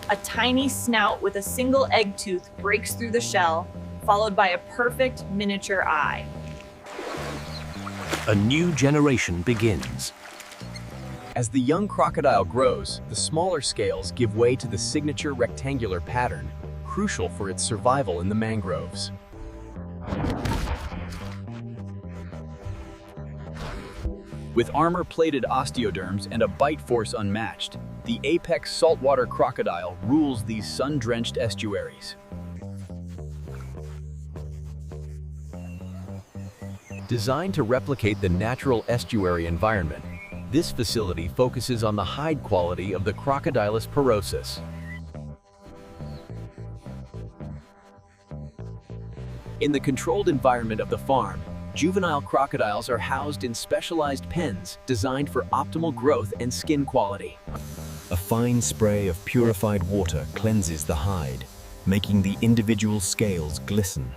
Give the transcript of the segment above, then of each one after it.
A tiny snout with a single egg tooth breaks through the shell, followed by a perfect miniature eye. A new generation begins. As the young crocodile grows, the smaller scales give way to the signature rectangular pattern, crucial for its survival in the mangroves. With armor-plated osteoderms and a bite force unmatched, the apex saltwater crocodile rules these sun-drenched estuaries. Designed to replicate the natural estuary environment, this facility focuses on the hide quality of the Crocodilus porosus. In the controlled environment of the farm, juvenile crocodiles are housed in specialized pens designed for optimal growth and skin quality. A fine spray of purified water cleanses the hide, making the individual scales glisten.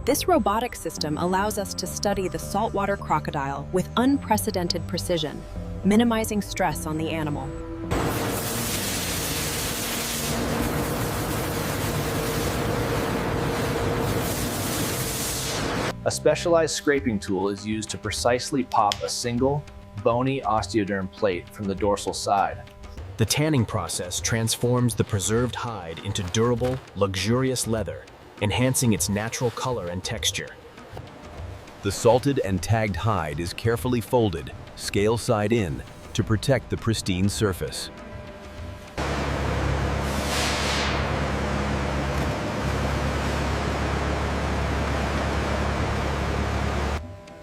This robotic system allows us to study the saltwater crocodile with unprecedented precision, minimizing stress on the animal. A specialized scraping tool is used to precisely pop a single, bony osteoderm plate from the dorsal side. The tanning process transforms the preserved hide into durable, luxurious leather, enhancing its natural color and texture. The salted and tagged hide is carefully folded, scale side in, to protect the pristine surface.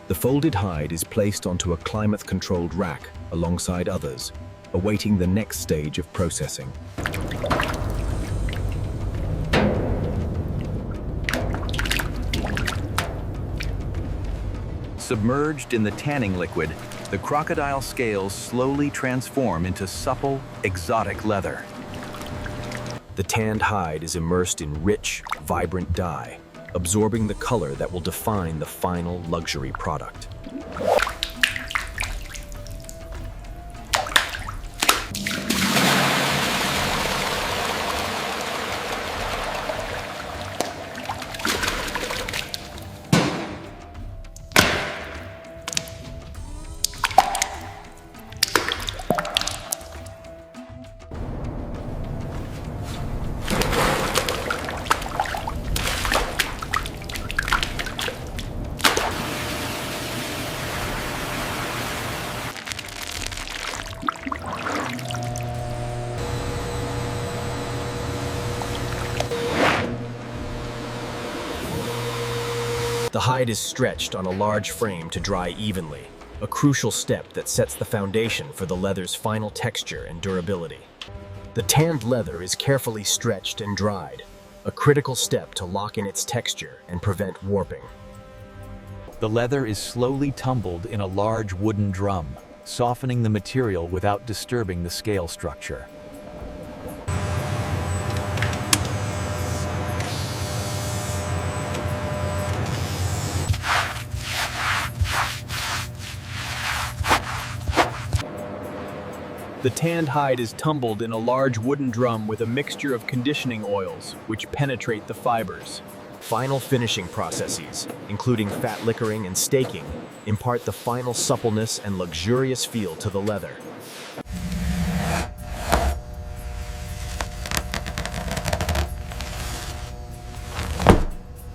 The folded hide is placed onto a climate-controlled rack alongside others, awaiting the next stage of processing. Submerged in the tanning liquid, the crocodile scales slowly transform into supple, exotic leather. The tanned hide is immersed in rich, vibrant dye, absorbing the color that will define the final luxury product. The hide is stretched on a large frame to dry evenly, a crucial step that sets the foundation for the leather's final texture and durability. The tanned leather is carefully stretched and dried, a critical step to lock in its texture and prevent warping. The leather is slowly tumbled in a large wooden drum, softening the material without disturbing the scale structure. The tanned hide is tumbled in a large wooden drum with a mixture of conditioning oils, which penetrate the fibers. Final finishing processes, including fat liquoring and staking, impart the final suppleness and luxurious feel to the leather.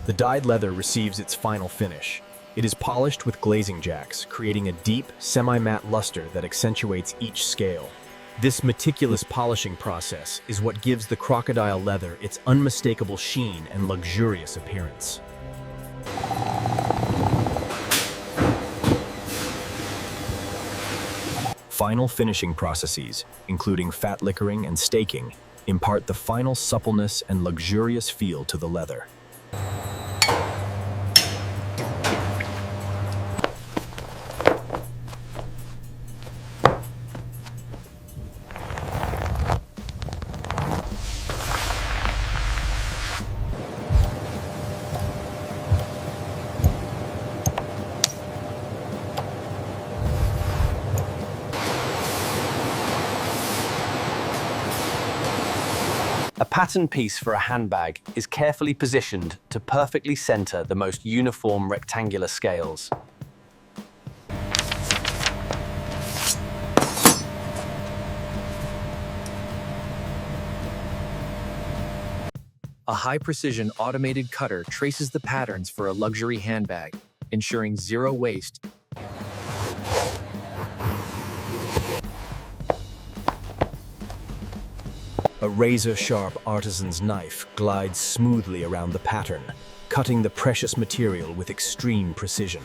The dyed leather receives its final finish. It is polished with glazing jacks, creating a deep, semi-matte luster that accentuates each scale. This meticulous polishing process is what gives the crocodile leather its unmistakable sheen and luxurious appearance. Final finishing processes, including fat liquoring and staking, impart the final suppleness and luxurious feel to the leather. A pattern piece for a handbag is carefully positioned to perfectly center the most uniform rectangular scales. A high-precision automated cutter traces the patterns for a luxury handbag, ensuring zero waste. A razor-sharp artisan's knife glides smoothly around the pattern, cutting the precious material with extreme precision.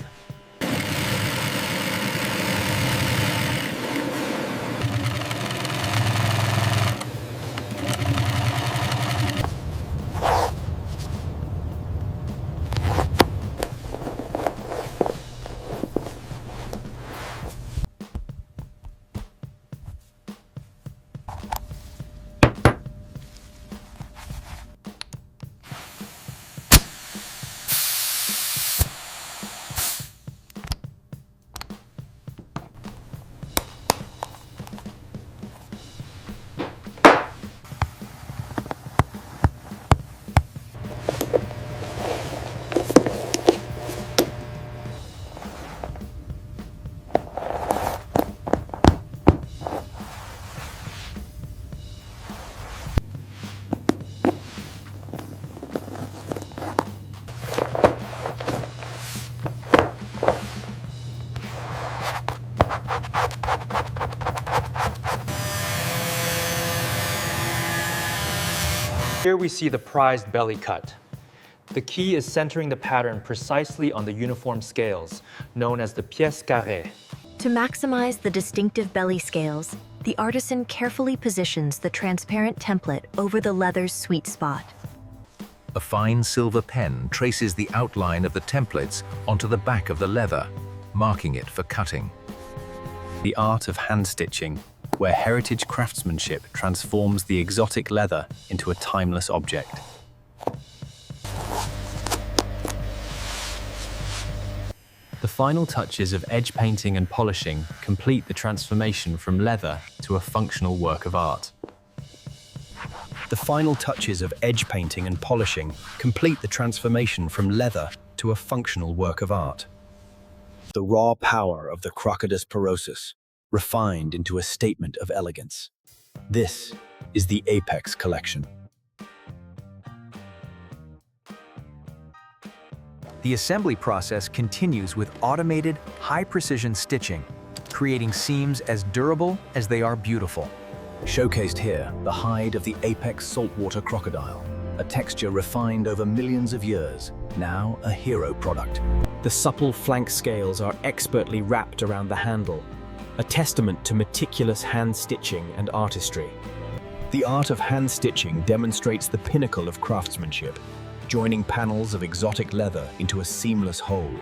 Here we see the prized belly cut. The key is centering the pattern precisely on the uniform scales, known as the pièce carrée. To maximize the distinctive belly scales, the artisan carefully positions the transparent template over the leather's sweet spot. A fine silver pen traces the outline of the templates onto the back of the leather, marking it for cutting. The art of hand stitching, where heritage craftsmanship transforms the exotic leather into a timeless object. The final touches of edge painting and polishing complete the transformation from leather to a functional work of art. The final touches of edge painting and polishing complete the transformation from leather to a functional work of art. The raw power of the Crocodile Porosus, refined into a statement of elegance. This is the Apex collection. The assembly process continues with automated, high-precision stitching, creating seams as durable as they are beautiful. Showcased here, the hide of the Apex saltwater crocodile, a texture refined over millions of years, now a hero product. The supple flank scales are expertly wrapped around the handle, a testament to meticulous hand stitching and artistry. The art of hand stitching demonstrates the pinnacle of craftsmanship, joining panels of exotic leather into a seamless whole.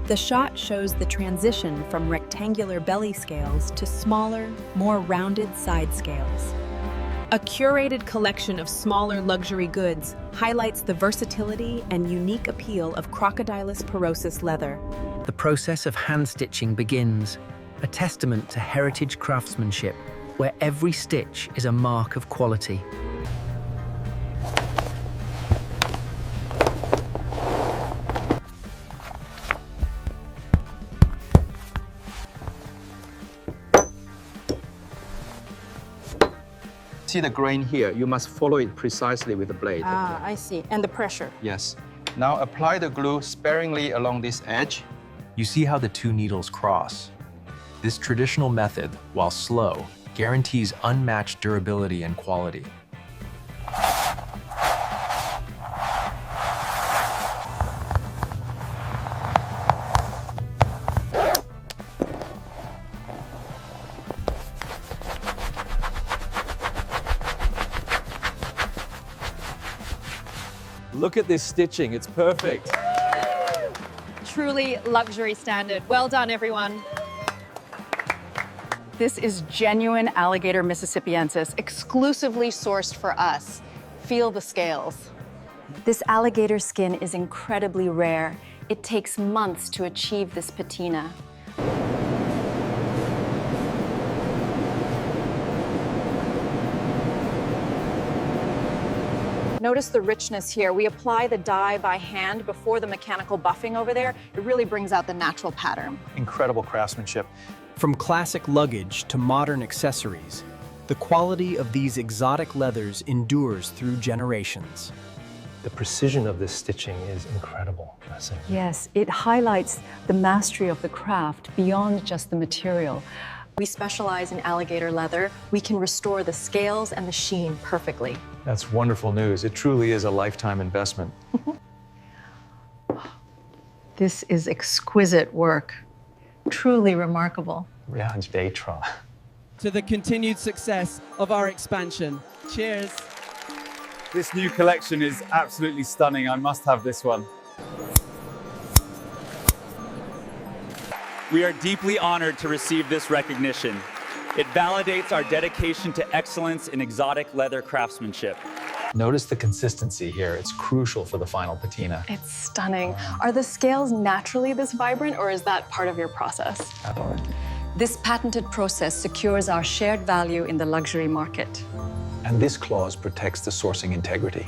The shot shows the transition from rectangular belly scales to smaller, more rounded side scales. A curated collection of smaller luxury goods highlights the versatility and unique appeal of Crocodilus porosus leather. The process of hand stitching begins, a testament to heritage craftsmanship, where every stitch is a mark of quality. See the grain here, you must follow it precisely with the blade. Ah, I see. And the pressure. Yes. Now apply the glue sparingly along this edge. You see how the two needles cross. This traditional method, while slow, guarantees unmatched durability and quality. Look at this stitching, it's perfect. Truly luxury standard. Well done, everyone. This is genuine alligator Mississippiensis, exclusively sourced for us. Feel the scales. This alligator skin is incredibly rare. It takes months to achieve this patina. Notice the richness here. We apply the dye by hand before the mechanical buffing over there. It really brings out the natural pattern. Incredible craftsmanship. From classic luggage to modern accessories, the quality of these exotic leathers endures through generations. The precision of this stitching is incredible. Yes, it highlights the mastery of the craft beyond just the material. We specialize in alligator leather. We can restore the scales and the sheen perfectly. That's wonderful news. It truly is a lifetime investment. This is exquisite work. Truly remarkable. Yeah, it's Daytron. To the continued success of our expansion. Cheers. This new collection is absolutely stunning. I must have this one. We are deeply honored to receive this recognition. It validates our dedication to excellence in exotic leather craftsmanship. Notice the consistency here. It's crucial for the final patina. It's stunning. Are the scales naturally this vibrant, or is that part of your process? This patented process secures our shared value in the luxury market. And this clause protects the sourcing integrity.